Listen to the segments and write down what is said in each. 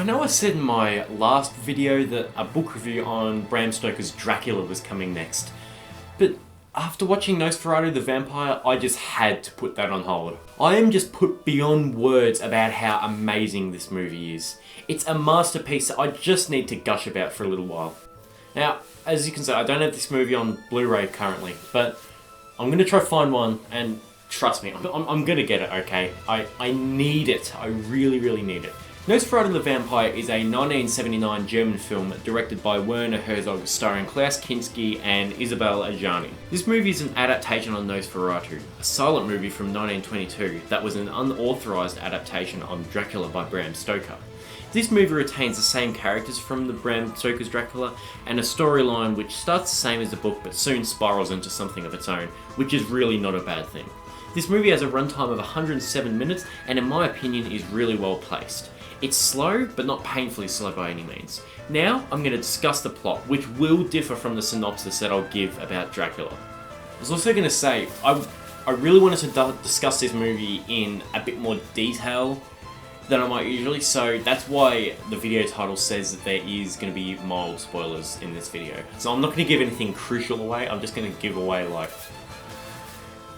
I know I said in my last video that a book review on Bram Stoker's Dracula was coming next, but after watching Nosferatu the Vampyre, I just had to put that on hold. I am just put beyond words about how amazing this movie is. It's a masterpiece that I just need to gush about for a little while. Now, as you can see, I don't have this movie on Blu-ray currently, but I'm going to try find one, and trust me, I'm going to get it, okay? I need it. I really, really need it. Nosferatu the Vampyre is a 1979 German film directed by Werner Herzog, starring Klaus Kinski and Isabelle Adjani. This movie is an adaptation on Nosferatu, a silent movie from 1922 that was an unauthorized adaptation on Dracula by Bram Stoker. This movie retains the same characters from the Bram Stoker's Dracula and a storyline which starts the same as the book but soon spirals into something of its own, which is really not a bad thing. This movie has a runtime of 107 minutes and in my opinion is really well placed. It's slow, but not painfully slow by any means. Now, I'm going to discuss the plot, which will differ from the synopsis that I'll give about Dracula. I was also going to say, I really wanted to discuss this movie in a bit more detail than I might usually, so that's why the video title says that there is going to be mild spoilers in this video. So I'm not going to give anything crucial away, I'm just going to give away like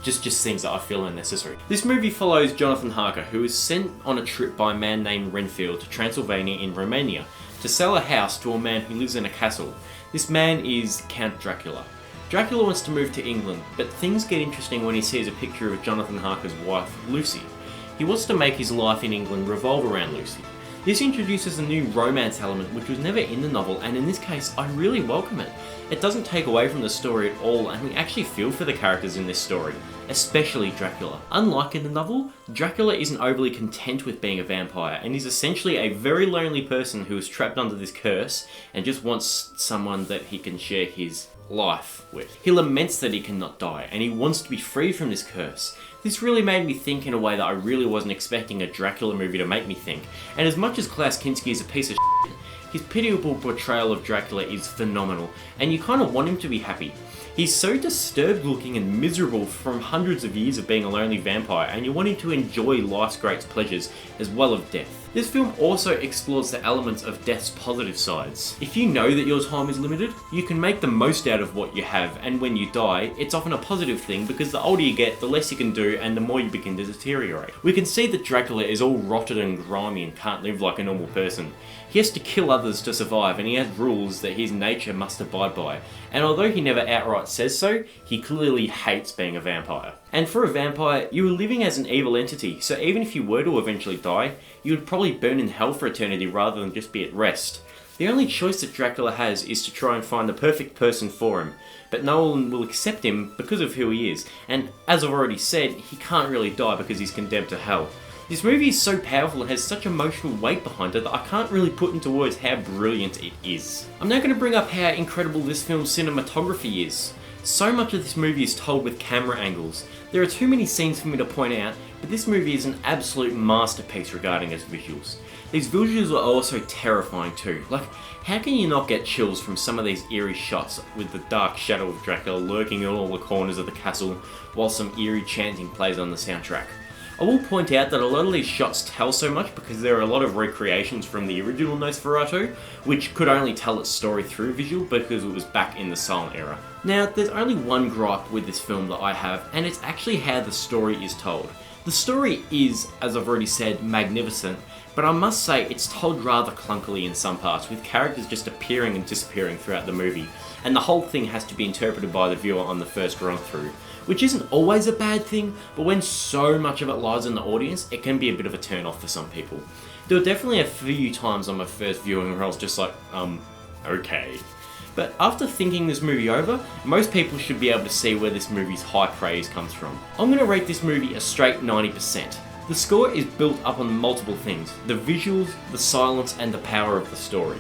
just things that I feel are necessary. This movie follows Jonathan Harker, who is sent on a trip by a man named Renfield to Transylvania in Romania to sell a house to a man who lives in a castle. This man is Count Dracula. Dracula wants to move to England, but things get interesting when he sees a picture of Jonathan Harker's wife, Lucy. He wants to make his life in England revolve around Lucy. This introduces a new romance element which was never in the novel, and in this case I really welcome it. It doesn't take away from the story at all, and we actually feel for the characters in this story, especially Dracula. Unlike in the novel, Dracula isn't overly content with being a vampire and is essentially a very lonely person who is trapped under this curse and just wants someone that he can share his life with. He laments that he cannot die and he wants to be free from this curse. This really made me think in a way that I really wasn't expecting a Dracula movie to make me think, and as much as Klaus Kinski is a piece of shit, his pitiable portrayal of Dracula is phenomenal, and you kind of want him to be happy. He's so disturbed looking and miserable from hundreds of years of being a lonely vampire, and you want him to enjoy life's great pleasures as well as death. This film also explores the elements of death's positive sides. If you know that your time is limited, you can make the most out of what you have, and when you die, it's often a positive thing because the older you get, the less you can do and the more you begin to deteriorate. We can see that Dracula is all rotted and grimy and can't live like a normal person. He has to kill others to survive, and he has rules that his nature must abide by. And although he never outright says so, he clearly hates being a vampire. And for a vampire, you are living as an evil entity, so even if you were to eventually die, you would probably burn in hell for eternity rather than just be at rest. The only choice that Dracula has is to try and find the perfect person for him, but no one will accept him because of who he is, and as I've already said, he can't really die because he's condemned to hell. This movie is so powerful and has such emotional weight behind it that I can't really put into words how brilliant it is. I'm now going to bring up how incredible this film's cinematography is. So much of this movie is told with camera angles. There are too many scenes for me to point out, but this movie is an absolute masterpiece regarding its visuals. These visuals are also terrifying too. Like, how can you not get chills from some of these eerie shots with the dark shadow of Dracula lurking in all the corners of the castle while some eerie chanting plays on the soundtrack? I will point out that a lot of these shots tell so much because there are a lot of recreations from the original Nosferatu, which could only tell its story through visual because it was back in the silent era. Now, there's only one gripe with this film that I have, and it's actually how the story is told. The story is, as I've already said, magnificent, but I must say it's told rather clunkily in some parts, with characters just appearing and disappearing throughout the movie, and the whole thing has to be interpreted by the viewer on the first run through. Which isn't always a bad thing, but when so much of it lies in the audience, it can be a bit of a turn off for some people. There were definitely a few times on my first viewing where I was just like, okay. But after thinking this movie over, most people should be able to see where this movie's high praise comes from. I'm going to rate this movie a straight 90%. The score is built up on multiple things: the visuals, the silence, and the power of the story.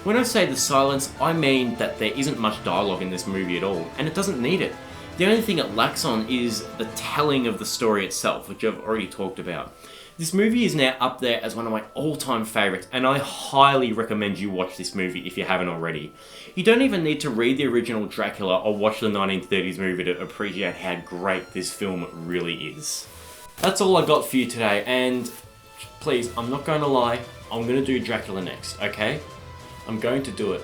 When I say the silence, I mean that there isn't much dialogue in this movie at all, and it doesn't need it. The only thing it lacks on is the telling of the story itself, which I've already talked about. This movie is now up there as one of my all-time favourites, and I highly recommend you watch this movie if you haven't already. You don't even need to read the original Dracula or watch the 1930s movie to appreciate how great this film really is. That's all I got for you today, and please, I'm not going to lie, I'm going to do Dracula next, okay? I'm going to do it.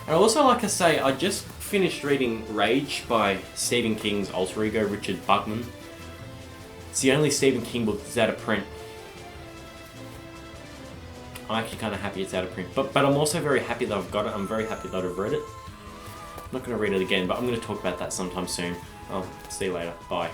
And I'd also like to say, I just finished reading Rage by Stephen King's alter ego, Richard Bugman. It's the only Stephen King book that's out of print. I'm actually kind of happy it's out of print, but I'm also very happy that I've got it. I'm very happy that I've read it. I'm not going to read it again, but I'm going to talk about that sometime soon. I'll see you later. Bye.